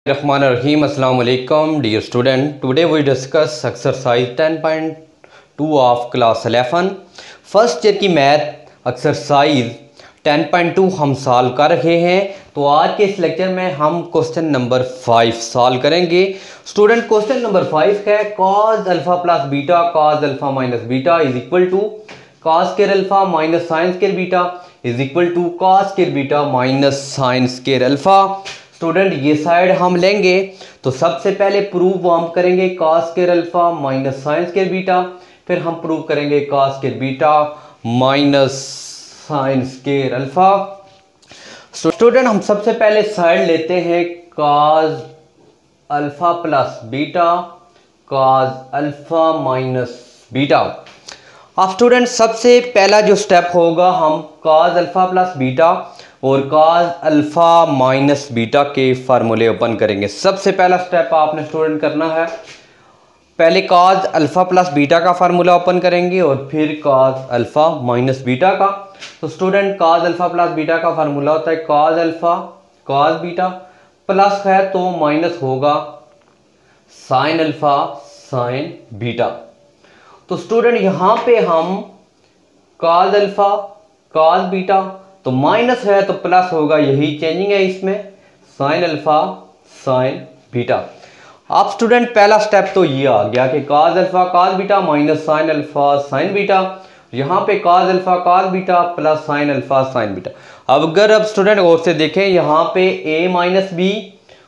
Rahmanirrahim. Assalamu alaikum, dear student. Today we discuss exercise 10.2 of class 11. First year की math exercise 10.2 हम solve कर रहे हैं। तो आज के इस लेक्चर में हम क्वेश्चन नंबर 5 सॉल्व करेंगे। स्टूडेंट, क्वेश्चन नंबर 5 है cos alpha plus beta cos alpha minus beta is equal to cos square alpha minus sine square beta is equal to cos square beta minus sine square alpha. Student, ये side हम लेंगे तो सबसे पहले prove हम करेंगे cos square alpha minus sine square beta, फिर हम प्रूव करेंगे cos square beta minus sine square alpha. Student, हम सबसे पहले साइड लेते हैं cos alpha plus beta cos alpha minus beta. अब स्टूडेंट, सबसे पहला जो स्टेप होगा हम cos अल्फा प्लस बीटा और cos अल्फा माइनस बीटा के फार्मूले ओपन करेंगे। सबसे पहला स्टेप आपने स्टूडेंट करना है, पहले cos अल्फा प्लस बीटा का फार्मूला ओपन करेंगे और फिर cos अल्फा माइनस बीटा का। तो student, cos alpha plus beta का फार्मूला होता है cos alpha cos beta, plus है तो माइनस होगा sin अल्फा sin बीटा। तो स्टूडेंट, यहां पे हम cos अल्फा cos बीटा, तो माइनस है तो प्लस होगा, यही चेंजिंग है इसमें, sin अल्फा sin बीटा। अब स्टूडेंट, पहला स्टेप तो ये आ गया कि cos alpha cos beta minus sin alpha sin beta, यहाँ पे cos alpha cos beta plus sin alpha sin beta. अब अगर अब स्टूडेंट गौर से देखें, यहाँ पे a माइनस बी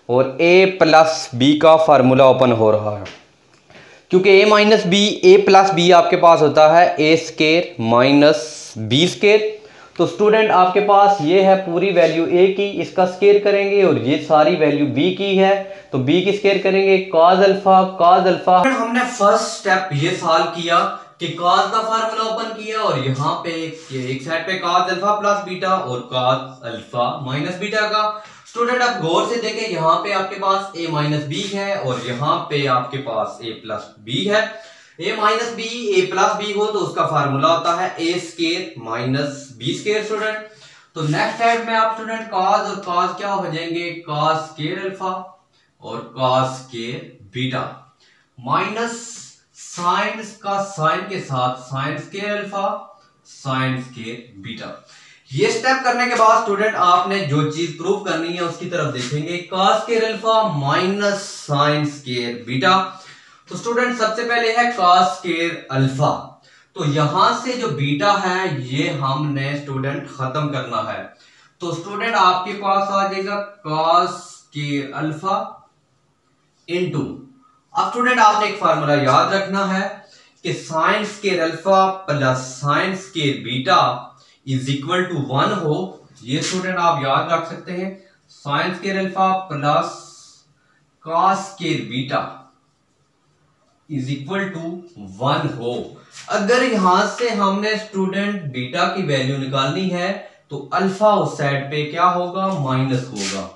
और a प्लस बी का फार्मूला ओपन हो रहा है, क्योंकि a minus b a plus b आपके पास होता है a square minus b square. तो स्टूडेंट, आपके पास ये है पूरी वैल्यू a की, इसका स्केयर करेंगे और ये सारी वैल्यू b की है तो b की स्केयर करेंगे cos अल्फा cos अल्फा। हमने फर्स्ट स्टेप ये सॉल्व किया कि cos का फार्मूला ओपन किया और यहाँ पे एक साइड पे cos अल्फा प्लस बीटा और cos अल्फा माइनस बीटा का। स्टूडेंट, आप गौर से देखें, यहाँ पे आपके पास a माइनस बी है और यहाँ पे आपके पास a प्लस बी है। a minus b a plus b हो तो उसका फार्मूला होता है a square minus b square. Student, तो नेक्स्ट स्टेप में आप स्टूडेंट cos और cos क्या हो जाएंगे, cos स्केयर अल्फा और cos square beta minus sine का साइन के साथ sine square alpha sine square beta. ये स्टेप करने के बाद स्टूडेंट, आपने जो चीज प्रूव करनी है उसकी तरफ देखेंगे, cos square alpha minus sine square beta. तो स्टूडेंट, सबसे पहले है cos स्केयर अल्फा, तो यहां से जो बीटा है ये हमने स्टूडेंट खत्म करना है। तो स्टूडेंट, आपके पास आ जाएगा cos स्केयर अल्फा इनटू, अब स्टूडेंट आपने एक फार्मूला याद रखना है कि sine square alpha plus sine square beta is equal to 1 हो। ये स्टूडेंट आप याद रख सकते हैं, sine square alpha plus cos square beta is equal to 1 हो। अगर यहां से हमने स्टूडेंट बीटा की वैल्यू निकालनी है तो अल्फा उस साइड पे क्या होगा, माइनस होगा,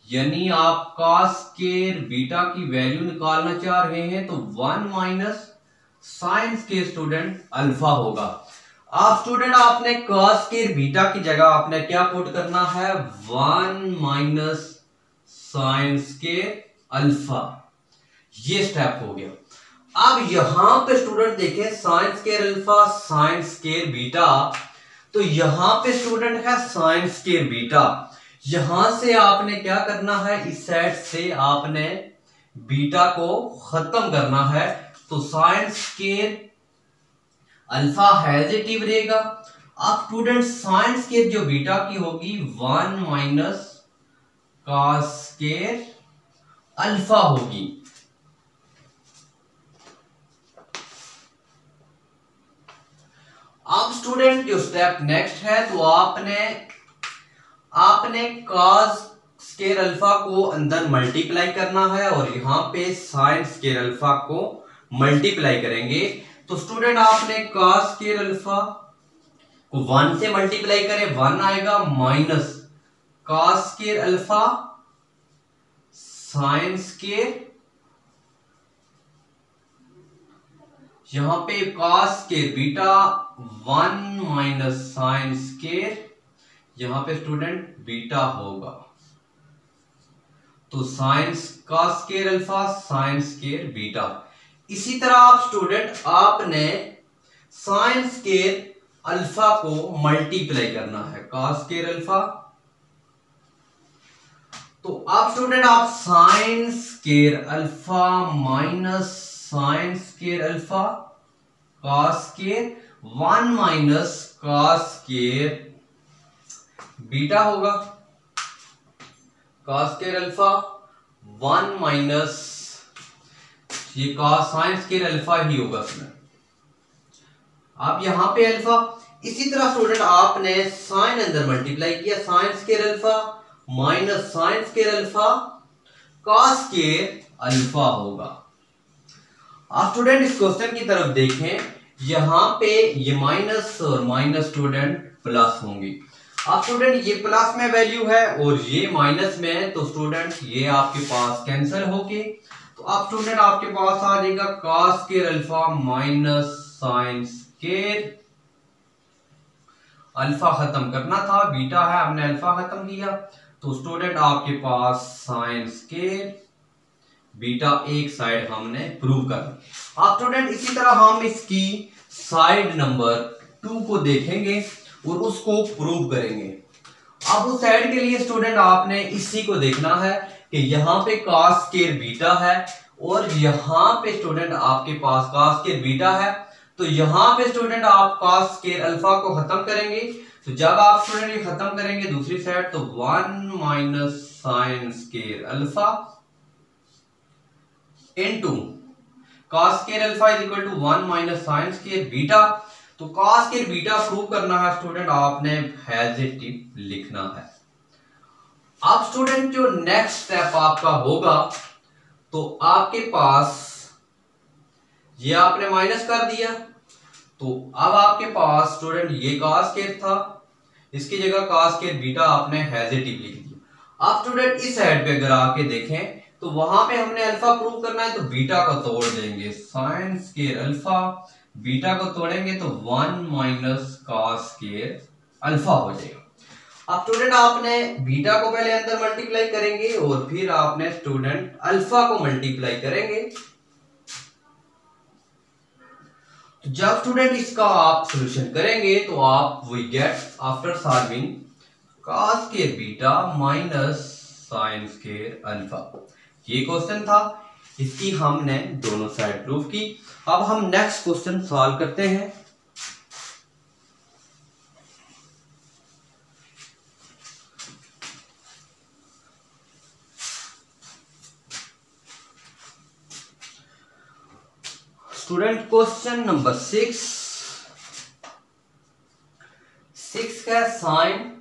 यानी आप cos स्केयर बीटा की वैल्यू निकालना चाह रहे हैं तो 1 minus sine square student alpha होगा। आप स्टूडेंट, आपने cos स्केयर बीटा की जगह आपने क्या पुट करना है, 1 माइनस साइन स्केयर अल्फा। ये स्टेप हो गया। अब यहां पे स्टूडेंट देखें, sign square alpha sine square beta, तो यहां पे स्टूडेंट है साइन स्केयर बीटा, यहां से आपने क्या करना है, इस साइड से आपने बीटा को खत्म करना है। तो साइन स्केयर अल्फा पॉजिटिव रहेगा। अब स्टूडेंट, साइन स्केयर जो बीटा की होगी 1 माइनस cos स्केयर अल्फा होगी। अब स्टूडेंट, जो स्टेप नेक्स्ट है, तो आपने cos स्केयर अल्फा को अंदर मल्टीप्लाई करना है और यहां पे साइन स्केयर अल्फा को मल्टीप्लाई करेंगे। तो स्टूडेंट, आपने cos स्केयर अल्फा को 1 से मल्टीप्लाई करें, 1 आएगा, minus cos square alpha sine square, यहां पे cos square beta 1 minus sine square, यहां पे स्टूडेंट बीटा होगा। तो sine cos square alpha sine square beta. इसी तरह आप स्टूडेंट आपने साइन स्क्वायर अल्फा को मल्टीप्लाई करना है कॉस स्क्वायर अल्फा। तो आप स्टूडेंट आप sine square alpha minus sine square alpha cos square 1 minus cos square beta होगा। कॉस स्क्वायर अल्फा 1 माइनस ये कॉस साइन स्क्वायर अल्फा ही होगा इसमें। आप यहां पे अल्फा, इसी तरह स्टूडेंट आपने साइन अंदर मल्टीप्लाई किया sign square alpha minus sine square alpha cos square alpha होगा। आप स्टूडेंट इस क्वेश्चन की तरफ देखें, यहां पे ये माइनस और माइनस स्टूडेंट प्लस होंगी। आप स्टूडेंट ये प्लस में वैल्यू है और ये माइनस में है, तो स्टूडेंट ये आपके पास कैंसिल होके तो आप स्टूडेंट आपके पास आ जाएगा cos square alpha minus sine square alpha. खत्म करना था, बीटा है, हमने अल्फा खत्म किया, तो स्टूडेंट आपके पास साइन स्क्वायर बीटा एक साइड हमने प्रूव कर। आप स्टूडेंट इसी तरह हम इसकी साइड नंबर 2 को देखेंगे और उसको प्रूव करेंगे। अब उस साइड के लिए स्टूडेंट आपने इसी को देखना है कि यहाँ पे कॉस स्क्वायर बीटा है और यहाँ पे स्टूडेंट आपके पास कॉस स्क्वायर बीटा है, तो यहाँ पे स्टूडेंट आप कॉस स्क्वायर अल्फा को खत्म करेंगे। तो जब आप स्टूडेंट ये खत्म करेंगे दूसरी साइड, तो 1 minus sine square alpha into cos square alpha is equal to 1 minus sine square beta. तो कॉस स्क्वायर बीटा प्रूव करना है स्टूडेंट, आपने हैज इट लिखना है। अब स्टूडेंट जो नेक्स्ट स्टेप आपका होगा, तो आपके पास ये आपने माइनस कर दिया, तो अब आपके पास स्टूडेंट ये कॉस स्क्वायर था, इसकी जगह कॉस स्क्वायर बीटा आपने हैज इट लिख दिया। आप स्टूडेंट इस साइड पे अगर आके देखें तो वहां पे हमने अल्फा प्रूव करना है, तो बीटा को तोड़ देंगे साइन स्क्वायर अल्फा, बीटा को तोड़ेंगे तो 1 माइनस कॉस स्क्वायर अल्फा हो जाएगा। अब स्टूडेंट आपने बीटा को पहले अंदर मल्टीप्लाई करेंगे और फिर आपने स्टूडेंट अल्फा को मल्टीप्लाई करेंगे। तो जब स्टूडेंट इसका आप सॉल्यूशन करेंगे तो आप we get after solving cos square beta minus sine square alpha. ये क्वेश्चन था, इसकी हमने दोनों साइड प्रूव की। अब हम नेक्स्ट क्वेश्चन सॉल्व करते हैं। स्टूडेंट क्वेश्चन नंबर 6 का sine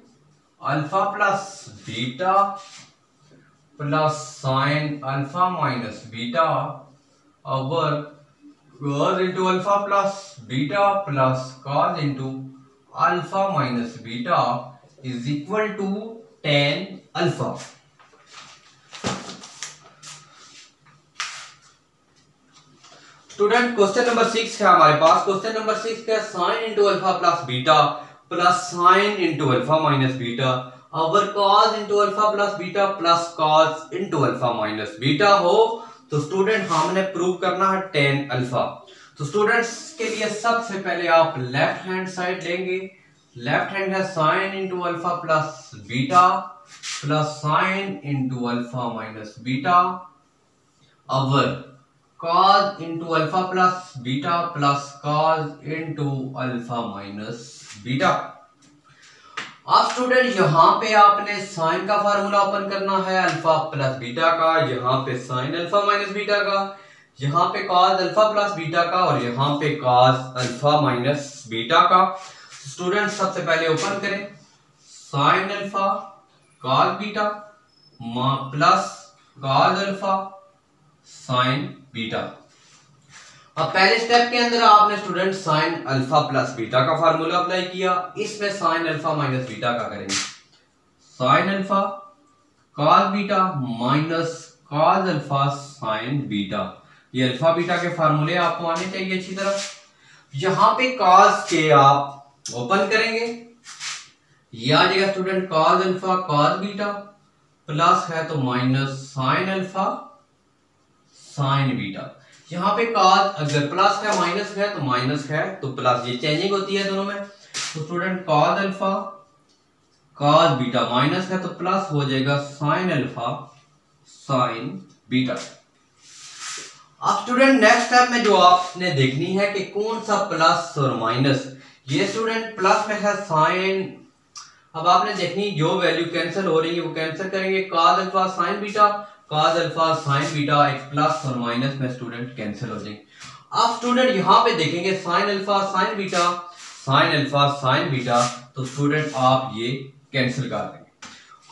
alpha plus beta plus sine alpha minus beta over cos into alpha plus beta plus cos into alpha minus beta is equal to tan alpha. Student question number 6 है हमारे पास। Question number 6 का sine into alpha plus beta plus sine into alpha minus beta over cos into alpha plus beta plus cos into alpha minus beta हो, तो student हमने prove करना है tan alpha. तो स्टूडेंट्स के लिए सबसे पहले आप लेफ्ट हैंड साइड लेंगे। लेफ्ट हैंड है sign into alpha plus beta plus sine into alpha minus beta over cos into alpha plus beta plus cos into alpha minus beta. अब student यहाँ पे आपने साइन का फार्मूला ओपन करना है alpha plus beta का, यहाँ पे साइन अल्फा माइनस बीटा का, यहाँ पे cos अल्फा प्लस बीटा का और यहाँ पे cos अल्फा माइनस बीटा का। स्टूडेंट सबसे पहले ओपन करें sign alpha cos beta plus cos alpha sine beta. अब पहले स्टेप के अंदर आपने student sine alpha plus beta का फार्मूला अप्लाई किया, इसमें साइन अल्फा माइनस बीटा का करेंगे sign alpha cos beta minus cos alpha sine beta. ये अल्फा बीटा के फार्मूले आपको आने चाहिए अच्छी तरह। यहां पे कॉस के आप ओपन करेंगे, ये आ जाएगा student cos alpha cos beta plus है तो minus sign alpha sine beta. यहाँ पे कॉस अगर प्लस है माइनस है तो माइनस है तो प्लस, ये चेंजिंग होती है दोनों में। तो student cos alpha cos beta, minus है तो प्लस हो जाएगा साइन अल्फा साइन बीटा। अब स्टूडेंट नेक्स्ट स्टेप में जो आपने देखनी है कि कौन सा प्लस और माइनस, ये स्टूडेंट प्लस में है साइन। अब आपने देखनी जो वैल्यू कैंसिल हो रही है वो कैंसिल करेंगे, cos alpha sine beta, cos alpha sine beta, एक प्लस और माइनस में स्टूडेंट कैंसिल हो जाएंगे। अब स्टूडेंट यहाँ पे देखेंगे sine alpha sine beta, sine alpha sine beta, तो स्टूडेंट आप ये कैंसिल कर देंगे।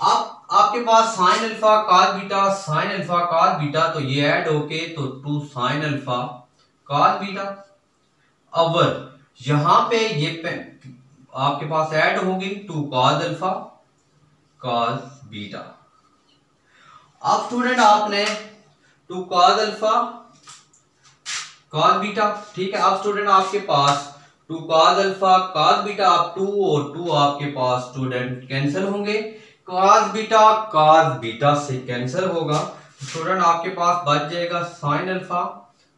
अब आपके पास sine alpha cos beta sine alpha cos beta, तो ये ऐड होके तो 2 sine alpha cos beta. Our यहां पे ये आपके पास ऐड होगी 2 कॉस अल्फा कॉस बीटा। अब स्टूडेंट आपने 2 कॉस अल्फा कॉस बीटा, ठीक है। अब स्टूडेंट आपके पास 2 कॉस अल्फा कॉस बीटा, आप 2 और 2 आपके पास स्टूडेंट कैंसिल होंगे, कॉस बीटा से कैंसिल होगा, स्टूडेंट आपके पास बच जाएगा sine alpha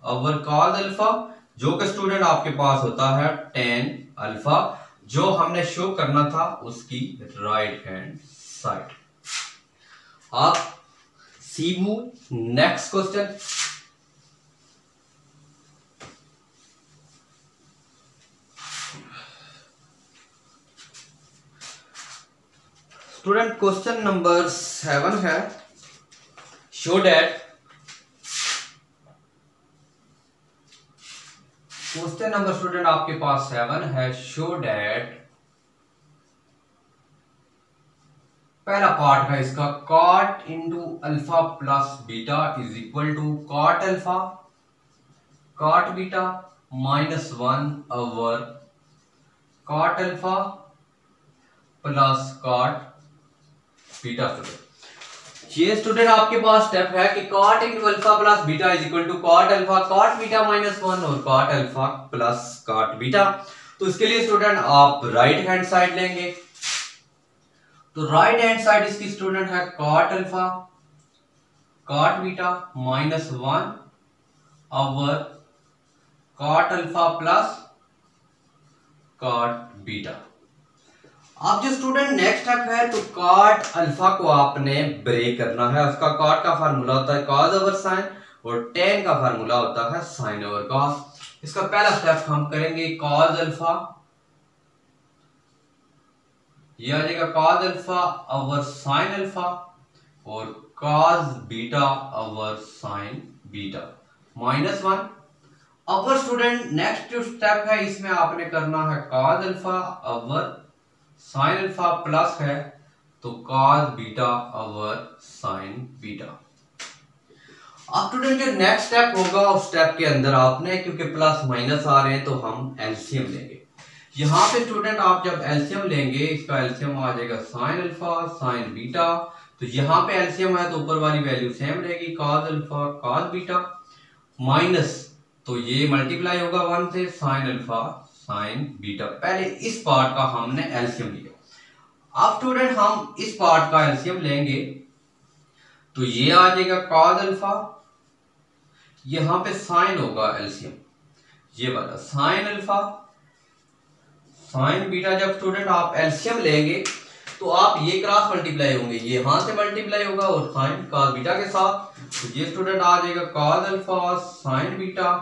over cos alpha, जो कि स्टूडेंट आपके पास होता है टेन अल्फा, जो हमने शो करना था उसकी राइट हैंड साइड। आप see move next question. Student question number 7 है, show that, question number student आपके पास 7 है, शो दैट, पहला पार्ट है इसका, cot into alpha plus beta is equal to cot alpha cot beta -1 over cot alpha plus cot beta. ये student आपके पास स्टेप है कि cot into alpha plus beta is equal to cot alpha cot beta -1 और cot alpha plus cot beta. तो इसके लिए student आप राइट हैंड साइड लेंगे, तो राइट हैंड साइड इसकी स्टूडेंट है cot alpha cot beta -1 over cot alpha plus cot beta. अब जो स्टूडेंट नेक्स्ट स्टेप है, तो कॉट अल्फा को आपने ब्रेक करना है, उसका कॉट का फार्मूला होता है कॉस ओवर साइन और टेन का फार्मूला होता है साइन ओवर कॉस। इसका पहला स्टेप हम करेंगे कॉस अल्फा, ये आ जाएगा cos alpha over sine alpha और cos beta over sine beta -1 over student next जो स्टेप है इसमें आपने करना है cos alpha over sine alpha plus है तो cos beta over sine beta. अब स्टूडेंट जो नेक्स्ट स्टेप होगा उस स्टेप के अंदर आपने, क्योंकि प्लस माइनस आ रहे हैं तो हम एलसीएम लेंगे। यहाँ पे स्टूडेंट आप जब एलसीएम लेंगे, इसका एलसीएम आ जाएगा साइन अल्फा साइन बीटा, तो यहाँ पे एलसीएम है तो ऊपर वाली वैल्यू सेम रहेगी cos alpha cos beta minus, तो ये मल्टीप्लाई होगा 1 से साइन अल्फा साइन बीटा। पहले इस पार्ट का हमने एलसीएम लिया। अब स्टूडेंट हम इस पार्ट का एलसीएम लेंगे तो ये आ जाएगा कॉस अल्फा, यहां पे साइन होगा एलसीएम, ये वाला साइन अल्फा साइन बीटा। जब स्टूडेंट आप एलसीएम लेंगे तो आप ये क्रॉस मल्टीप्लाई होंगे, ये यहां से मल्टीप्लाई होगा और साइन कॉस बीटा के साथ, तो ये स्टूडेंट आ जाएगा cos alpha sine beta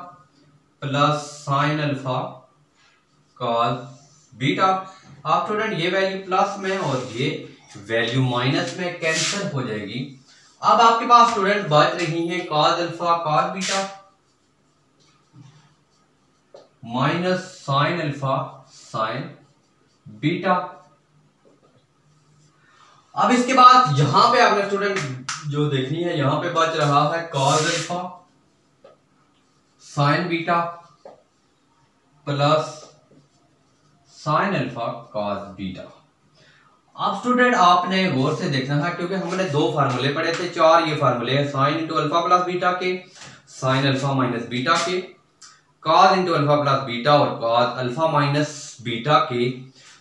plus sine alpha cos beta. आप स्टूडेंट ये वैल्यू प्लस में और ये वैल्यू माइनस में कैंसिल हो जाएगी। अब आपके पास स्टूडेंट बच रही है cos alpha cos beta minus sign alpha sine beta. अब इसके बाद यहां पे आपने स्टूडेंट जो देखनी है, यहां पे बच रहा है cos alpha sine beta plus sine alpha cos beta. अब स्टूडेंट आपने गौर से देखना था, क्योंकि हमने 2 फार्मूले पढ़े थे, 4 ये फार्मूले हैं, sign into alpha plus beta के, साइन अल्फा माइनस बीटा के, cos into alpha plus beta और कॉस अल्फा माइनस बीटा के।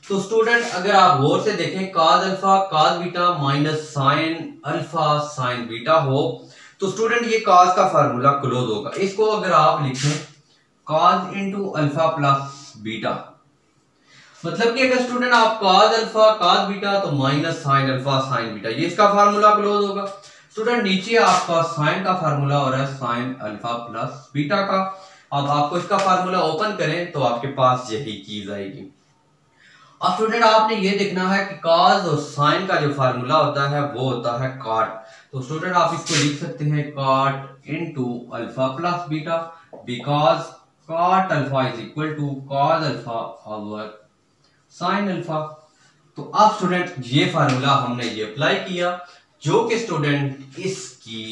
तो स्टूडेंट अगर आप गौर से देखें cos alpha cos beta minus sign alpha sine beta हो तो स्टूडेंट ये cos का फार्मूला क्लोज होगा। इसको अगर आप लिखें cos into alpha plus beta, मतलब कि अगर स्टूडेंट आप cos अल्फा cos बीटा तो minus sign alpha sine beta, ये इसका फार्मूला क्लोज होगा। स्टूडेंट नीचे आपका साइन का फार्मूला हो रहा है साइन अल्फा प्लस बीटा का। अब आपको इसका फार्मूला ओपन करें तो आपके पास यही चीज आएगी। अब स्टूडेंट आपने ये देखना है कि cos और sin का जो फार्मूला होता है वो होता है cot। तो स्टूडेंट आप इसको लिख सकते हैं cot into alpha plus beta, because cot alpha is equal to cos alpha over sin alpha. तो अब स्टूडेंट ये फार्मूला हमने ये अप्लाई किया जो कि स्टूडेंट इसकी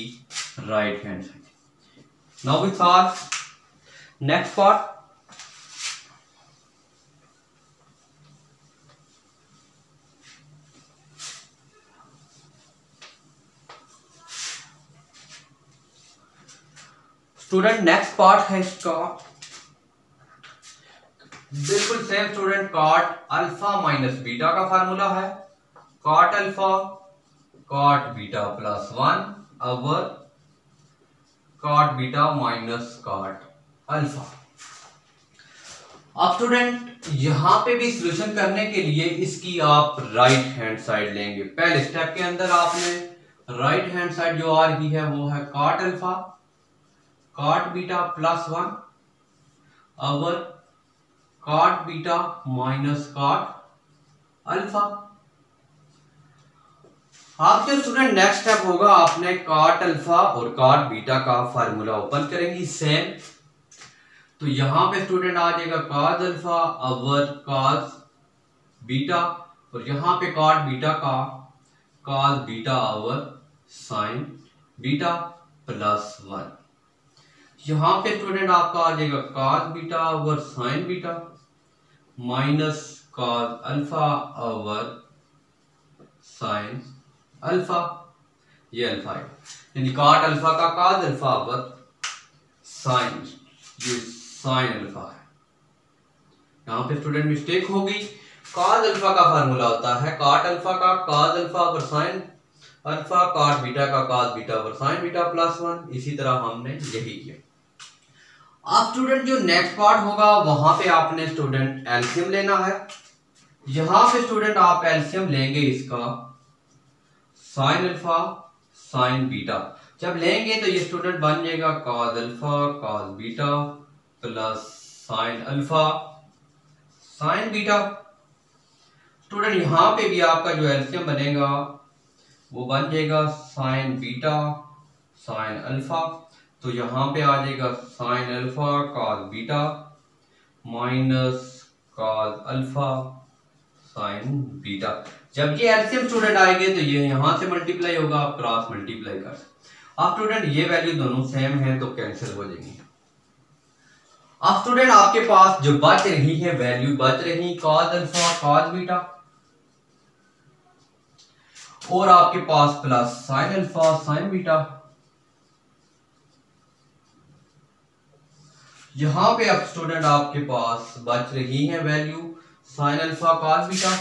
right hand side. Now we solve next part. Student next part है इसका बिल्कुल same student cot alpha minus beta का फार्मूला है cot alpha cot beta plus 1 over cot beta minus cot alpha. अब स्टूडेंट यहां पे भी सॉल्यूशन करने के लिए इसकी आप राइट हैंड साइड लेंगे। पहले स्टेप के अंदर आपने राइट हैंड साइड जो आ रही है वो है cot alpha cot beta plus 1 over cot beta minus cot alpha. आप जो स्टूडेंट नेक्स्ट स्टेप होगा आपने cot अल्फा और cot बीटा का फार्मूला ओपन करेंगे सेम। तो यहां पे स्टूडेंट आ जाएगा cos alpha over cos beta और यहां पे cot बीटा का cos beta over sin beta plus 1। यहां पे स्टूडेंट आपका आ जाएगा cos beta over sin beta minus cos alpha over sin alpha, ये अल्फा है यानी cot अल्फा का cos अल्फा ओवर sin, ये sin अल्फा है। यहां पे स्टूडेंट मिस्टेक होगी, cos अल्फा का फार्मूला होता है cot अल्फा का cos alpha over sin alpha cot beta का cos beta over sin beta plus 1। इसी तरह हमने यही किया। अब स्टूडेंट जो नेक्स्ट पार्ट होगा वहां पे आपने स्टूडेंट एलसीएम लेना है। यहां पे स्टूडेंट आप एलसीएम लेंगे इसका साइन अल्फा साइन बीटा, जब लेंगे तो ये स्टूडेंट बन जाएगा cos alpha cos beta plus sine alpha sine beta. Student यहां पे भी आपका जो एलसीएम बनेगा वो बन जाएगा साइन बीटा साइन अल्फा। तो यहां पे आ जाएगा sign alpha cos beta minus cos alpha sine beta. जब ये एलसीएम स्टूडेंट आएंगे तो ये यहां से मल्टीप्लाई होगा, आप क्रॉस मल्टीप्लाई कर सकते। अब स्टूडेंट ये वैल्यू दोनों सेम है तो कैंसिल हो जाएंगी। अब स्टूडेंट आपके पास जो बच रही है वैल्यू बच रही cos अल्फा cos बीटा और आपके पास plus sine alpha sine beta. यहां पे अब स्टूडेंट आपके पास बच रही है value sine alpha cos beta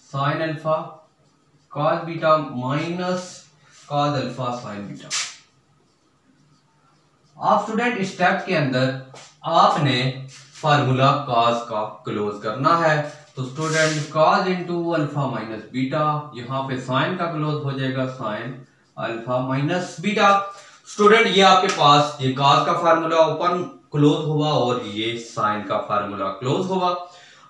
sine alpha cos beta minus cos alpha sine beta. आप स्टूडेंट इस स्टेप के अंदर आपने फार्मूला cos का क्लोज करना है। तो student cos into alpha minus beta, यहाँ पे साइन का क्लोज हो जाएगा sign alpha minus beta. Student ये आपके पास ये cos का फार्मूला ओपन क्लोज हुआ और ये साइन का फार्मूला क्लोज हुआ।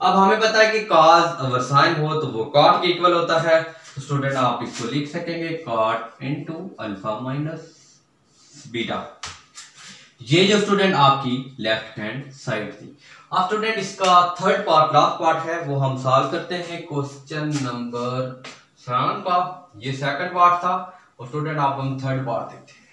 अब हमें पता है कि cos अगर साइन हो तो वो cot के इक्वल होता है। तो स्टूडेंट आप इसको लिख सकेंगे cot into alpha minus beta. ये जो स्टूडेंट आपकी लेफ्ट हैंड साइड थी। अब स्टूडेंट इसका थर्ड पार्ट लास्ट पार्ट है वो हम सॉल्व करते हैं क्वेश्चन नंबर 7 का। ये सेकंड पार्ट था और स्टूडेंट आप हम थर्ड पार्ट देखते हैं।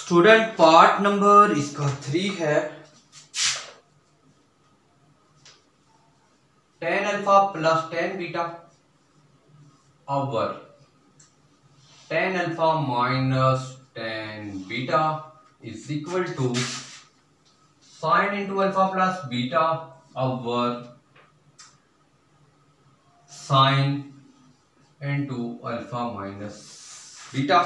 स्टूडेंट पार्ट नंबर इसका 3 है tan alpha plus tan beta our tan alpha minus tan beta is equal to sin into alpha plus beta over sin into alpha minus beta.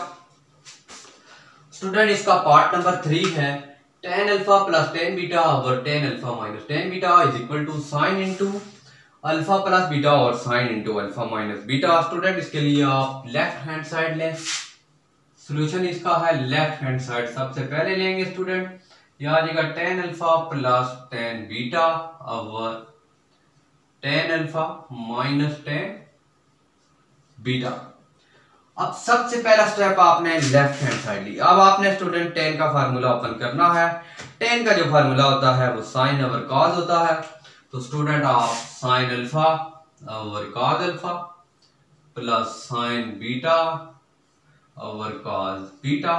Student इसका part number 3 है tan alpha plus tan beta over tan alpha minus tan beta is equal to sin into alpha plus beta और sin into alpha minus beta. Student इसके लिए आप left hand side लें, solution इसका है left hand side. सबसे पहले लेंगे स्टूडेंट, यह आ जाएगा tan alpha plus tan beta over tan alpha minus tan beta. अब सबसे पहला स्टेप आपने लेफ्ट हैंड साइड ली। अब आपने स्टूडेंट tan का फार्मूला ओपन करना है। tan का जो फार्मूला होता है वो sin ओवर cos होता है। तो स्टूडेंट आप sin alpha over cos alpha plus sin beta over cos beta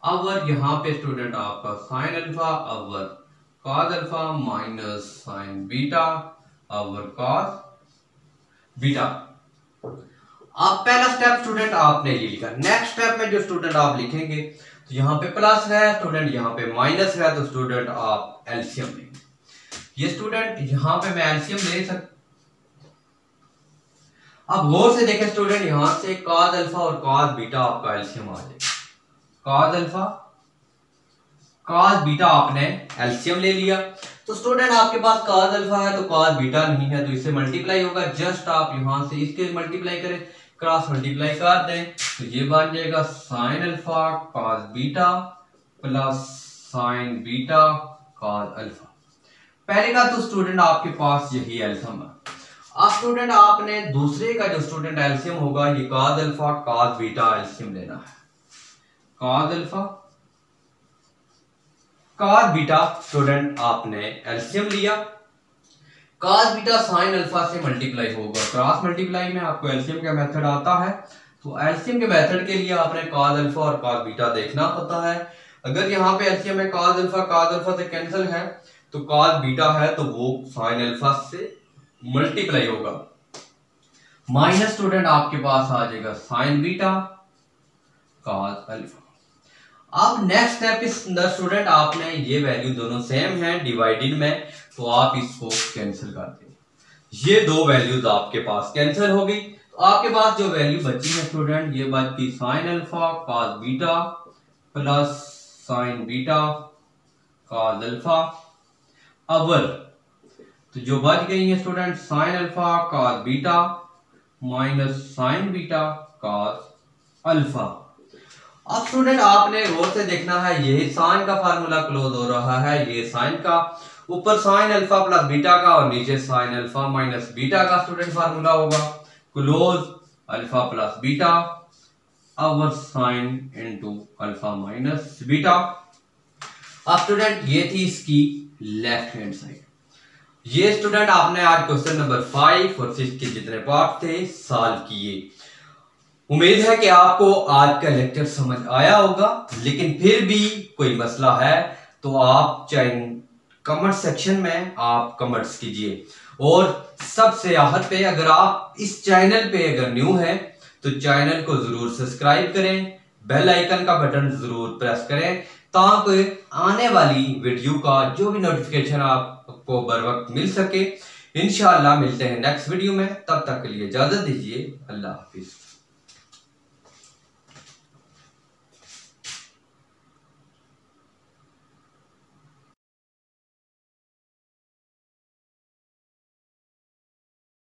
over यहाँ पे स्टूडेंट आपका sin alpha over cos alpha minus sin beta over cos beta. आप पहला स्टेप स्टूडेंट आपने ये लिखा। नेक्स्ट स्टेप में जो स्टूडेंट आप लिखेंगे तो यहाँ पे प्लस है स्टूडेंट, यहाँ पे माइनस है, तो स्टूडेंट आप एलसीएम लेंगे। ये स्टूडेंट यहाँ पे मैं एलसीएम ले सकता। अब गौर से देखें स्टूडेंट, यहाँ से cos अल्फा और cos बीटा आपका एलसीएम आ जाएगा। cos अल्फा cos बीटा आपने एलसीएम ले लिया। तो स्टूडेंट आपके पास cos अल्फा है तो cos बीटा नहीं है, तो इससे मल्टीप्लाई होगा। जस्ट आप यहां से इसके मल्टीप्लाई करें, क्रॉस मल्टीप्लाई कर दें तो ये बन जाएगा sin alpha cos beta plus sin beta cos alpha. पहले का तो स्टूडेंट आपके पास यही एलसीएम है। अब स्टूडेंट आपने दूसरे का जो स्टूडेंट एलसीएम होगा ये cos alpha cos beta LCM लेना है। cos alpha cos beta student आपने एलसीएम लिया। cos बीटा sin अल्फा से मल्टीप्लाई होगा, क्रॉस मल्टीप्लाई में आपको एलसीएम का मेथड आता है। तो एलसीएम के मेथड के लिए आपने cos अल्फा और cos बीटा देखना होता है। अगर यहाँ पे एलसीएम में cos अल्फा से कैंसिल है तो cos बीटा है तो वो sin अल्फा से मल्टीप्लाई होगा। माइनस स्टूडेंट आपके पास आ जाएगा sin बीटा cos अल्फा। अब नेक्स्ट स्टेप इस अंदर स्टूडेंट आपने ये वैल्यू दोनों सेम है डिवाइडेड में, तो आप इसको कैंसिल कर देंगे। ये दो वैल्यूज आपके पास कैंसिल हो गई। तो आपके पास जो वैल्यू बची है स्टूडेंट ये बची sin alpha cos beta plus sin beta cos alpha over, तो जो बच गई है student sin alpha cos beta minus sin beta cos alpha. अब स्टूडेंट आपने गौर से देखना है, ये साइन का फार्मूला क्लोज हो रहा है, ये साइन का ऊपर साइन अल्फा प्लस बीटा का और नीचे साइन अल्फा माइनस बीटा का स्टूडेंट फार्मूला होगा close alpha plus beta over sine into alpha minus beta. अब स्टूडेंट ये थी इसकी लेफ्ट हैंड साइड। ये स्टूडेंट आपने आज क्वेश्चन नंबर 5 और 6 के जितने पार्ट थे सॉल्व किए। उम्मीद है कि आपको आज का लेक्चर समझ आया होगा, लेकिन फिर भी कोई मसला है तो आप चाहे कमेंट सेक्शन में आप कमेंट्स कीजिए। और सबसे आखिर पे अगर आप इस चैनल पे अगर न्यू हैं तो चैनल को जरूर सब्सक्राइब करें, बेल आइकन का बटन जरूर प्रेस करें ताकि आने वाली वीडियो का जो भी नोटिफिकेशन आपको बर वक्त मिल सके। इंशाअल्लाह मिलते हैं नेक्स्ट वीडियो में, तब तक के लिए इजाजत दीजिए। अल्लाह हाफिज।